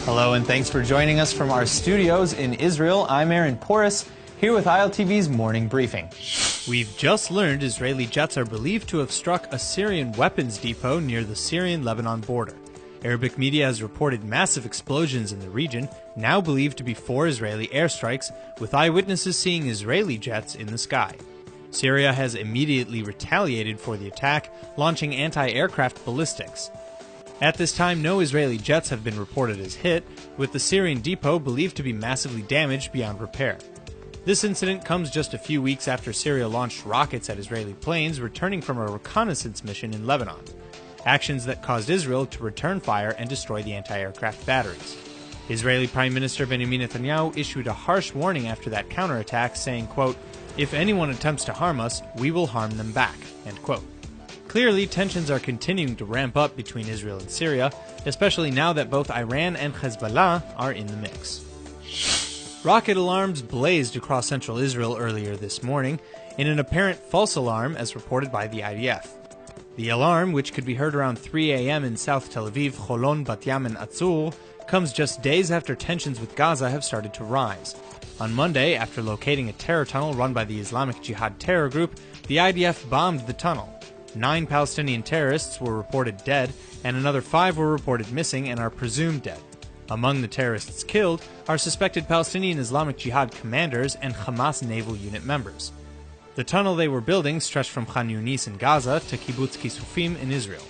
Hello and thanks for joining us from our studios in Israel. I'm Aaron Porras, here with ILTV's morning briefing. We've just learned Israeli jets are believed to have struck a Syrian weapons depot near the Syrian-Lebanon border. Arabic media has reported massive explosions in the region, now believed to be 4 Israeli airstrikes, with eyewitnesses seeing Israeli jets in the sky. Syria has immediately retaliated for the attack, launching anti-aircraft ballistics. At this time, no Israeli jets have been reported as hit, with the Syrian depot believed to be massively damaged beyond repair. This incident comes just a few weeks after Syria launched rockets at Israeli planes returning from a reconnaissance mission in Lebanon, actions that caused Israel to return fire and destroy the anti-aircraft batteries. Israeli Prime Minister Benjamin Netanyahu issued a harsh warning after that counterattack, saying, quote, "If anyone attempts to harm us, we will harm them back," end quote. Clearly, tensions are continuing to ramp up between Israel and Syria, especially now that both Iran and Hezbollah are in the mix. Rocket alarms blazed across central Israel earlier this morning in an apparent false alarm as reported by the IDF. The alarm, which could be heard around 3 a.m. in South Tel Aviv, Holon, Bat Yam, and Atzur, comes just days after tensions with Gaza have started to rise. On Monday, after locating a terror tunnel run by the Islamic Jihad terror group, the IDF bombed the tunnel. 9 Palestinian terrorists were reported dead, and another 5 were reported missing and are presumed dead. Among the terrorists killed are suspected Palestinian Islamic Jihad commanders and Hamas naval unit members. The tunnel they were building stretched from Khan Yunis in Gaza to Kibbutz Kisufim in Israel.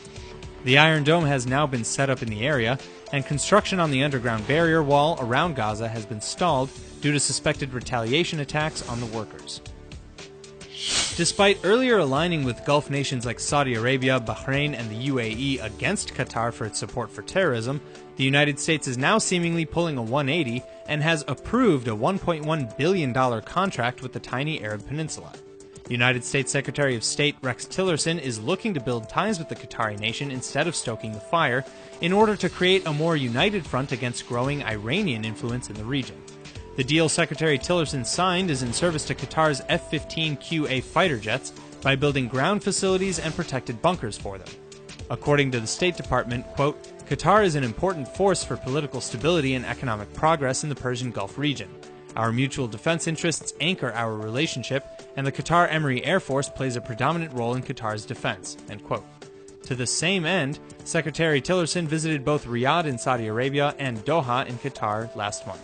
The Iron Dome has now been set up in the area, and construction on the underground barrier wall around Gaza has been stalled due to suspected retaliation attacks on the workers. Despite earlier aligning with Gulf nations like Saudi Arabia, Bahrain, and the UAE against Qatar for its support for terrorism, the United States is now seemingly pulling a 180 and has approved a $1.1 billion contract with the tiny Arab peninsula. United States Secretary of State Rex Tillerson is looking to build ties with the Qatari nation instead of stoking the fire in order to create a more united front against growing Iranian influence in the region. The deal Secretary Tillerson signed is in service to Qatar's F-15QA fighter jets by building ground facilities and protected bunkers for them. According to the State Department, quote, "Qatar is an important force for political stability and economic progress in the Persian Gulf region. Our mutual defense interests anchor our relationship, and the Qatar Emirati Air Force plays a predominant role in Qatar's defense," end quote. To the same end, Secretary Tillerson visited both Riyadh in Saudi Arabia and Doha in Qatar last month.